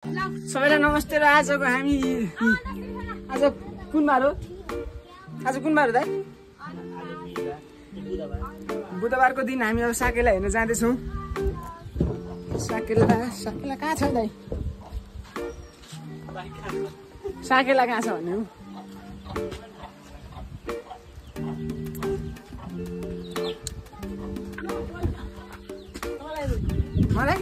सबैलाई नमस्ते र आजको हामी आज कुन बार हो? आज कुन बार हो दाइ? बुधबारको दिन हामी अब साकेला हेर्न जाँदैछौँ। साकेला कहाँ छ दाइ? साकेला कहाँ छ भन्ने हो? मलाई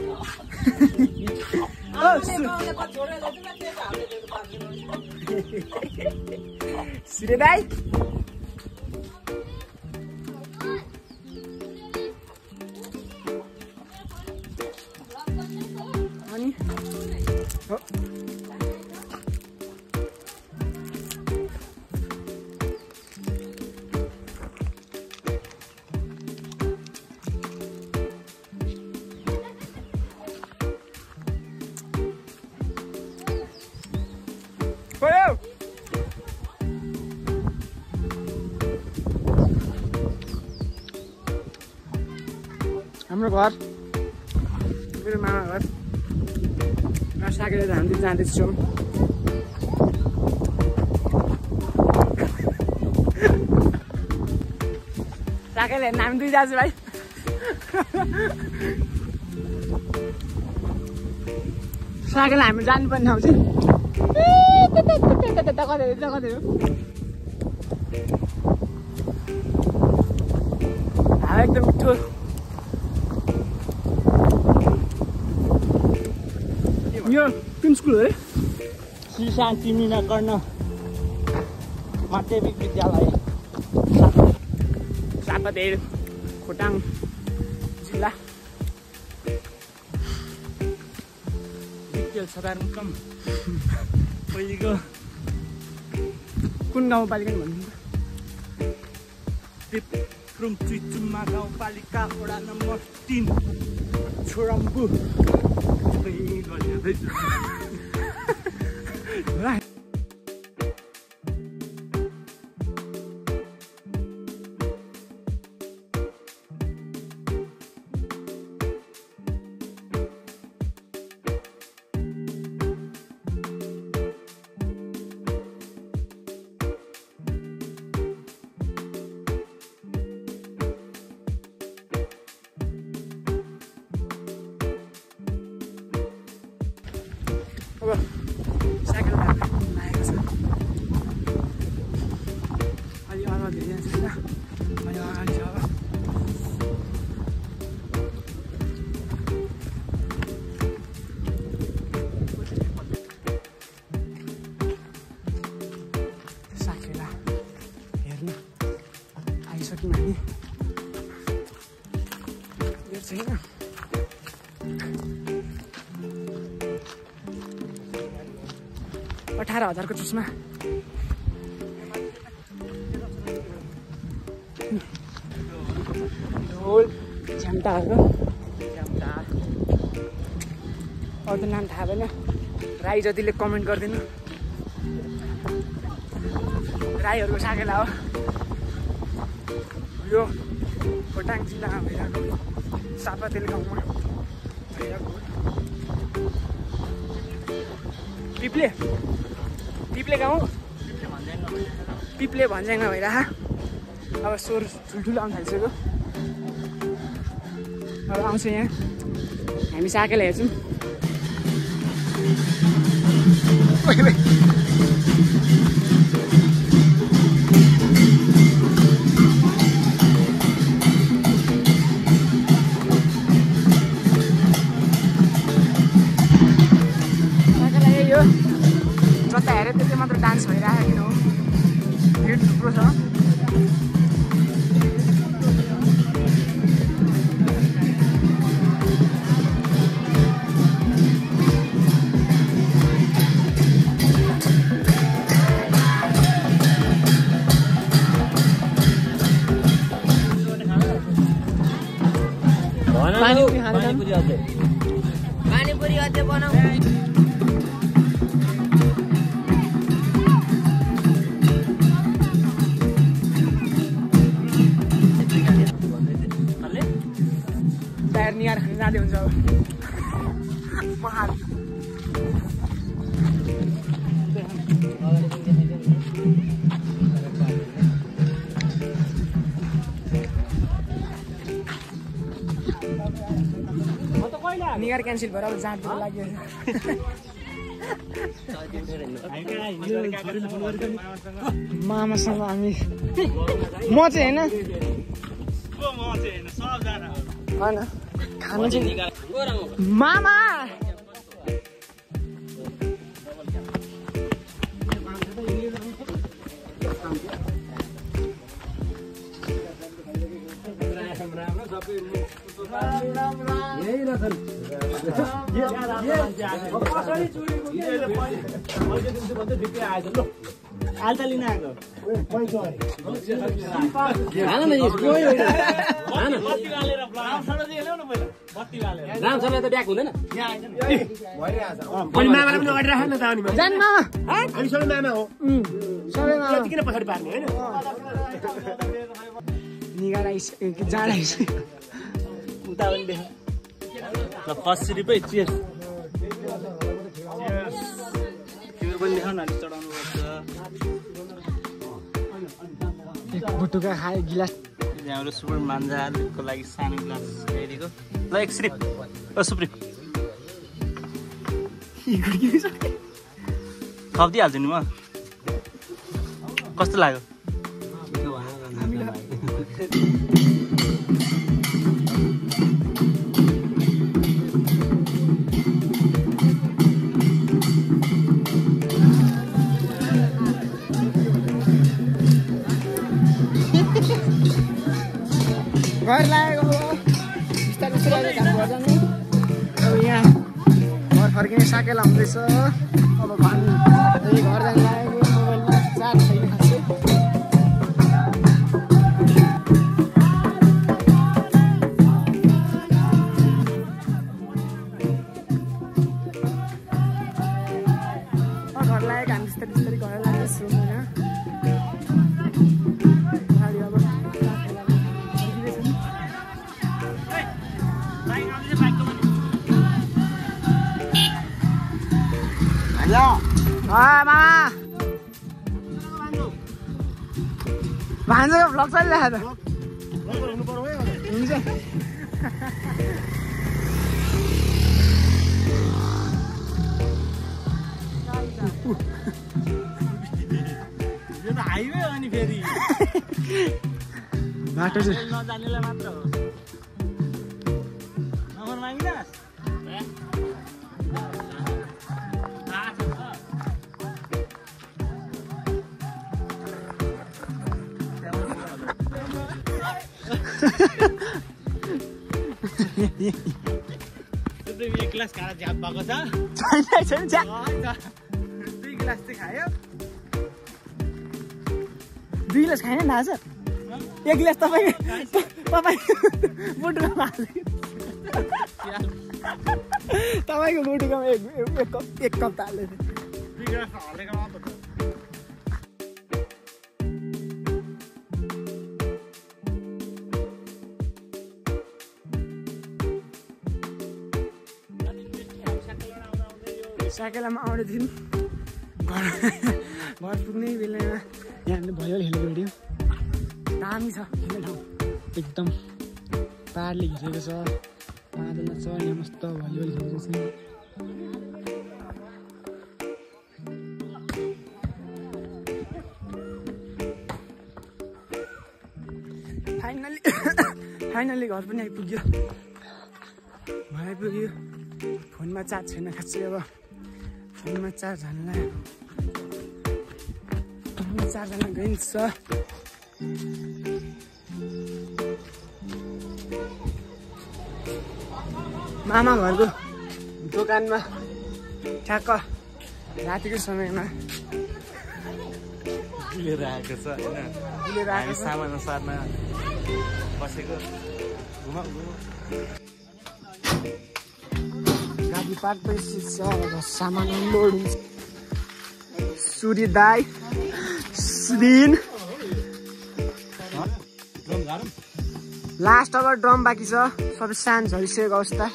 सिरे दाइ अनि हो हाम्रो घर मेरो मामा घर साकेला हामी जाँदैछौँ। साकेला हेर्न हामी दुई दाजुभाइ साकेला हामी जानुपर्ने ठाउँ चाहिँ एकदम मिठो यो कुन स्कुल हो? श्री शान्ति मीना कर्ण माध्यमिक विद्यालय चापादेर खोटाङ जिल्ला विद्यालय सदरमुकाम पहिलेको कुन गाउँपालिका भन्नु? पेप्रुम चुचुम्मा गाउँपालिका वडा नम्बर 3 छोरम्बु। साइकल लागेको छ अलि अगाडि धेरै छैन अलि अगाडि छ। साकेला हेर्नु आइसक्यौँ हामी। यो छैन 18,000 को चस्मा ढोल झ्याम्टाहरूको झ्याम्टा अरू त नाम थाहा भएन। राई जतिले कमेन्ट गरिदिनु। राईहरूको साकेला हो यो खोटाङ जिल्लामा भइरहेको चापातेल गाउँमा भइरहेको पिप्ले गाउँ पिप्ले भन्ज्याङमा भइरह। अब स्वर ठुल्ठुलो आउनु थालिसक्यो। अब आउँछ यहाँ हामी साकेला हेर्छौँ। साकेला यही हो, जता हेऱ्यो त्यति मात्र डान्स भइरहेको हो। भिड थुप्रो छ। पानीपुरी अझै बनाऊ। टायर निहार खान जाँदै हुन्छ अब। तिहार क्यान्सल भएर अब जाँडतिर लाग्यो मामासँग हामी म चाहिँ होइन खानु चाहिँ मामा रामसँग त ब्याक हुँदैन पनि मामालाई पनि अगाडि राख न त अनि जान मामा हामी सबै मामा हो सबै मामा यति किन पछाडि पार्ने होइन निगार आइसक्यो जाँड आइसक्यो उता पनि देख ल फर्स्ट सिरिपै चियर्स त्यो पनि देखाउन अलि चढाउनु पर्छ एक बुटुका खायो गिलास हाम्रो सुपर मान्जाको लागि सानो गिलास ल्याइदिएको ल एक सिरिप ओ सुप्रिम थपिदिइहाल्छु नि म कस्तो लाग्यो घर लागेको बिस्तारै बिस्तारै काम गर्छ नि अब यहाँ घर फर्किने साकेला हुँदैछ अब घर जान लागेको मोबाइलमा चार्ज छैन खासै घर लागेको हामी बिस्तारै बिस्तारै घर लाग्दैछु होइन मामा भान्जाको भ्लग चलिरहेको त हुन्छ यो त हाइवे हो नि फेरि बाटो चाहिँ नजानेलाई मात्र हो नम्बर मागिनास् एक गिलास खाएर झ्याप भएको छ छैन 2 गिलास चाहिँ खायो 2 गिलास खाएन नि आज 1 गिलास तपाईँको बुटुकामा हाल्यो तपाईँको बुटुकामा एक कप हाल्यो 2 गिलास हालेको मात्र साकेलामा आउने दिन घर पुग्ने बेलामा यहाँ हामीले भलिबल खेलेको भिडियो दामी छ खेल्ने ठाउँ एकदम पाहाडले घिचेको छ बादलमा छ यहाँ मस्त भलिबल खेलेको छ फाइनली घर पनि आइपुग्यो फोनमा चार्ज छैन खासै अब फोनमा चार्ज हाल्न गइन्छ मामा घरको दोकानमा ठ्याक्क रातिको समयमा लिएर आएको छ होइन हामी सामान सार्न बसेको गाडी पार्क भइसकेको छ अब सामान अनलोड हुन्छ सूर्य दाई सुदिन लास्ट अब ड्रम बाँकी छ सबै सान झरिसकेको अवस्था